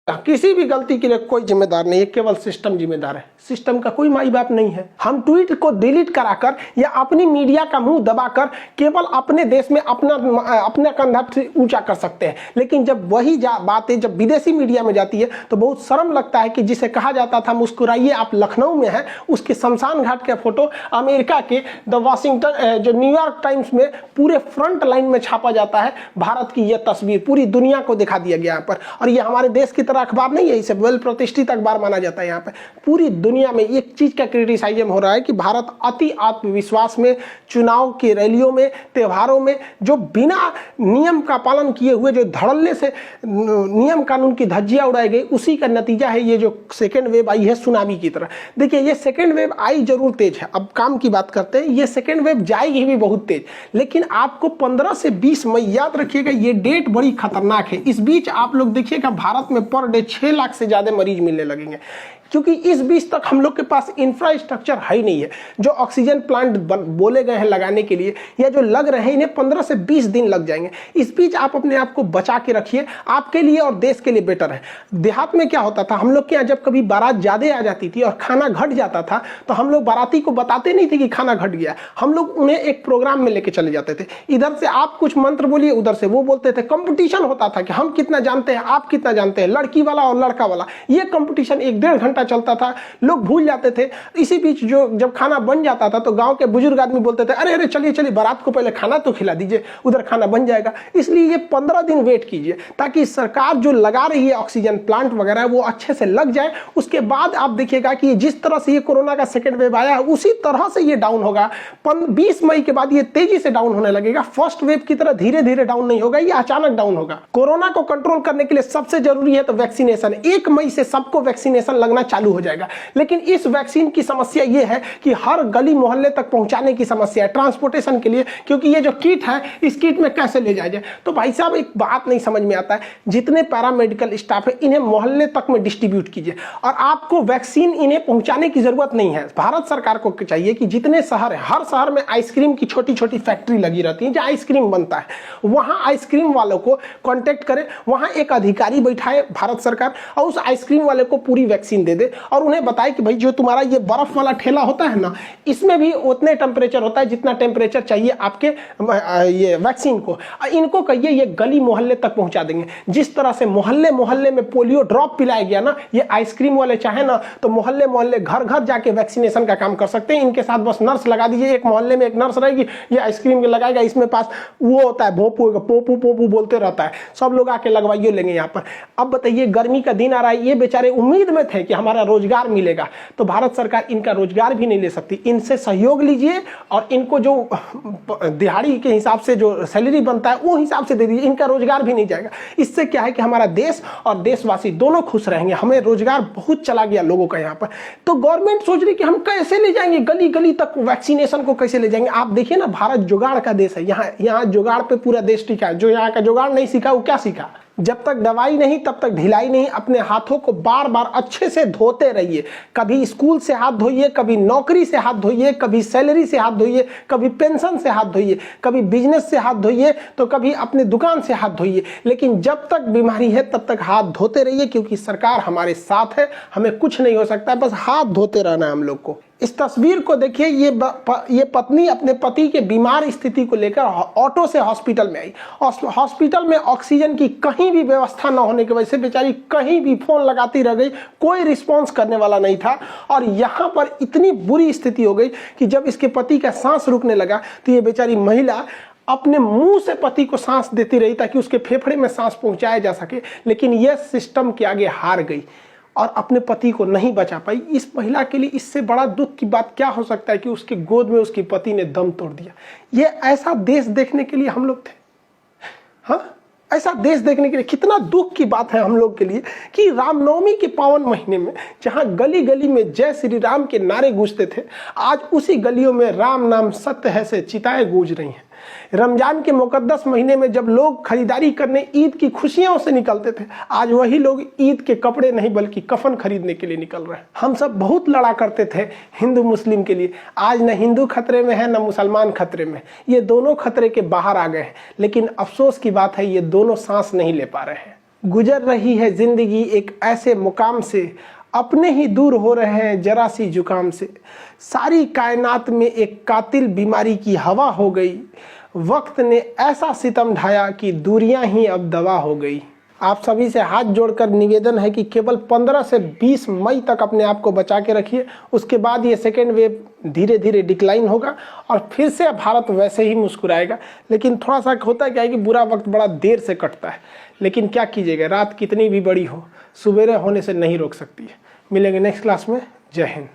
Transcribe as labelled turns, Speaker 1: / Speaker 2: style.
Speaker 1: किसी भी गलती के लिए कोई जिम्मेदार नहीं है, केवल सिस्टम जिम्मेदार है। सिस्टम का कोई माई बाप नहीं है। हम ट्वीट को डिलीट कराकर या अपनी मीडिया का मुंह दबाकर केवल अपने देश में अपना कंधा ऊंचा कर सकते हैं, लेकिन जब वही बातें जब विदेशी मीडिया में जाती है तो बहुत शर्म लगता है कि जिसे कहा जाता था मुस्कुराइए आप लखनऊ में हैं, उसके शमशान घाट का फोटो अमेरिका के द वाशिंगटन जो न्यूयॉर्क टाइम्स में पूरे फ्रंट लाइन में छापा जाता है। भारत की यह तस्वीर पूरी दुनिया को दिखा दिया गया यहाँ पर, और ये हमारे देश की अखबार नहीं है, इसे वेल प्रतिष्ठित अखबार माना जाता है। यहाँ पे पूरी दुनिया में एक चीज का क्रिटिसाइजम हो रहा है कि भारत अति आत्मविश्वास में चुनाव की रैलियों में त्योहारों में जो बिना नियम का पालन किए हुए जो धड़ल्ले से नियम कानून की धज्जियां उड़ाई गई, उसी का नतीजा है ये जो सेकेंड वेव आई है सुनामी की तरह। देखिए ये सेकेंड वेव आई जरूर तेज है, अब काम की बात करते हैं, ये सेकेंड वेव जाएगी भी बहुत तेज, लेकिन आपको 15 से 20 मई याद रखिएगा, ये डेट बड़ी खतरनाक है। इस बीच आप लोग देखिएगा भारत में पर डे 6 लाख से ज्यादा मरीज मिलने लगेंगे, क्योंकि इस बीच तक हम लोग के पास इंफ्रास्ट्रक्चर है ही नहीं है। जो ऑक्सीजन प्लांट बोले गए हैं लगाने के लिए या जो लग रहे हैं, इन्हें 15 से 20 दिन लग जाएंगे। इस बीच आप अपने आप को बचा के रखिए, आपके लिए और देश के लिए बेटर है। देहात में क्या होता था, हम लोग के यहाँ जब कभी बारात ज्यादा आ जाती थी और खाना घट जाता था तो हम लोग बाराती को बताते नहीं थे कि खाना घट गया, हम लोग उन्हें एक प्रोग्राम में लेके चले जाते थे। इधर से आप कुछ मंत्र बोलिए, उधर से वो बोलते थे, कंपटीशन होता था कि हम कितना जानते हैं, आप कितना जानते हैं, लड़की वाला और लड़का वाला। ये कंपटीशन 1-1.5 घंटा चलता था, लोग भूल जाते थे। इसी बीच जो जब खाना बन जाता था तो गांव के बुजुर्ग आदमी बोलते थे, अरे अरे चलिए चलिए बारात को पहले खाना तो खिला दीजिए, उधर खाना बन जाएगा। इसलिए ये 15 दिन वेट कीजिए ताकि सरकार जो लगा रही है ऑक्सीजन प्लांट वगैरह वो अच्छे से लग जाए। उसके बाद आप देखिएगा कि जिस तरह से ये कोरोना का सेकेंड वेव आया है उसी तरह से ये डाउन होगा। 20 मई के बाद ये तेजी से डाउन होने लगेगा। फर्स्ट वेव की तरह धीरे धीरे डाउन नहीं होगा, ये अचानक डाउन होगा। कोरोना को कंट्रोल करने के लिए सबसे जरूरी है तो वैक्सीनेशन। 1 मई से सबको वैक्सीनेशन लगना चालू हो जाएगा, लेकिन इस वैक्सीन की समस्या यह है कि हर गली मोहल्ले तक पहुंचाने की समस्या है, ट्रांसपोर्टेशन के लिए, क्योंकि ये जो किट है इस किट में कैसे ले जाया जाए। तो भाई साहब एक बात नहीं समझ में आता है, जितने पैरामेडिकल स्टाफ है इन्हें मोहल्ले तक में डिस्ट्रीब्यूट कीजिए, और आपको वैक्सीन इन्हें पहुंचाने की जरूरत नहीं है। भारत सरकार को चाहिए कि जितने शहर है, हर शहर में आइसक्रीम की छोटी छोटी फैक्ट्री लगी रहती है जहां आइसक्रीम बनता है, वहां आइसक्रीम वालों को कॉन्टेक्ट करें, वहां एक अधिकारी बैठाए भारत सरकार और उस आइसक्रीम वाले को पूरी वैक्सीन दे दे और उन्हें बताए कि भाई जो तुम्हारा ये बर्फ वाला ठेला होता है ना, इसमें भी उतने टेम्परेचर होता है जितना टेम्परेचर चाहिए आपके ये वैक्सीन को। इनको कहिए ये गली मोहल्ले तक पहुंचा देंगे। जिस तरह से मोहल्ले मोहल्ले में पोलियो ड्रॉप पिलाया गया ना, ये आइसक्रीम वाले चाहे ना तो मोहल्ले मोहल्ले घर घर जाके वैक्सीनेशन का काम कर सकते हैं। इनके साथ बस नर्स लगा दीजिए, एक मोहल्ले में एक नर्स रहेगी, ये आइसक्रीम के लगाएगा, इसमें पास वो होता है भोपू पोपू पोपू बोलते रहता है, सब लोग आके लगवाइए लेंगे यहाँ पर। अब बताइए गर्मी का दिन आ रहा है, ये बेचारे उम्मीद में थे कि हमारा रोजगार मिलेगा, तो भारत सरकार इनका रोजगार भी नहीं ले सकती। इनसे सहयोग लीजिए और इनको जो दिहाड़ी के हिसाब से जो सैलरी बनता है वो हिसाब से दे दीजिए, इनका रोजगार भी नहीं जाएगा। इससे क्या है कि हमारा देश और देशवासी दोनों खुश रहेंगे। हमें रोजगार बहुत चला गया लोगों का यहाँ पर, तो गवर्नमेंट सोच रही कि हम कैसे ले जाएंगे गली गली तक वैक्सीनेशन को, कैसे ले जाएंगे। आप देखिए ना, भारत जुगाड़ का देश है, यहाँ जुगाड़ पे पूरा देश टिका है। जो यहाँ का जुगाड़ नहीं सीखा वो क्या सीखा। जब तक दवाई नहीं तब तक ढिलाई नहीं। अपने हाथों को बार बार अच्छे से धोते रहिए। कभी स्कूल से हाथ धोइए, कभी नौकरी से हाथ धोइए, कभी सैलरी से हाथ धोइए, कभी पेंशन से हाथ धोइए, कभी बिजनेस से हाथ धोइए, तो कभी अपने दुकान से हाथ धोइए। लेकिन जब तक बीमारी है तब तक हाथ धोते रहिए, क्योंकि सरकार हमारे साथ है, हमें कुछ नहीं हो सकता है, बस हाथ धोते रहना है हम लोग को। इस तस्वीर को देखिए, ये पत्नी अपने पति के बीमार स्थिति को लेकर ऑटो से हॉस्पिटल में आई। हॉस्पिटल में ऑक्सीजन की कहीं भी व्यवस्था न होने की वजह से बेचारी कहीं भी फोन लगाती रह गई, कोई रिस्पांस करने वाला नहीं था। और यहाँ पर इतनी बुरी स्थिति हो गई कि जब इसके पति का सांस रुकने लगा तो ये बेचारी महिला अपने मुंह से पति को सांस देती रही ताकि उसके फेफड़े में सांस पहुंचाया जा सके, लेकिन यह सिस्टम के आगे हार गई और अपने पति को नहीं बचा पाई। इस महिला के लिए इससे बड़ा दुख की बात क्या हो सकता है कि उसके गोद में उसके पति ने दम तोड़ दिया। ये ऐसा देश देखने के लिए हम लोग थे, हाँ, ऐसा देश देखने के लिए। कितना दुख की बात है हम लोग के लिए कि रामनवमी के पावन महीने में जहां गली गली में जय श्री राम के नारे गूंजते थे, आज उसी गलियों में राम नाम सत्य है से चिताएं गूंज रही हैं। रमजान के मुकद्दस महीने में जब लोग खरीदारी करने ईद की खुशियों से निकलते थे, आज वही लोग ईद के कपड़े नहीं बल्कि कफन खरीदने के लिए निकल रहे हैं। हम सब बहुत लड़ा करते थे हिंदू मुस्लिम के लिए, आज न हिंदू खतरे में है न मुसलमान खतरे में, ये दोनों खतरे के बाहर आ गए हैं। लेकिन अफसोस की बात है ये दोनों सांस नहीं ले पा रहे हैं। गुजर रही है जिंदगी एक ऐसे मुकाम से, अपने ही दूर हो रहे हैं जरा सी जुकाम से। सारी कायनात में एक कातिल बीमारी की हवा हो गई, वक्त ने ऐसा सितम ढाया कि दूरियां ही अब दवा हो गई। आप सभी से हाथ जोड़कर निवेदन है कि केवल 15 से 20 मई तक अपने आप को बचा के रखिए। उसके बाद ये सेकेंड वेव धीरे धीरे डिक्लाइन होगा और फिर से भारत वैसे ही मुस्कुराएगा। लेकिन थोड़ा सा होता क्या है कि बुरा वक्त बड़ा देर से कटता है, लेकिन क्या कीजिएगा, रात कितनी भी बड़ी हो, सुबेरे होने से नहीं रोक सकती है। मिलेंगे नेक्स्ट क्लास में। जय हिंद।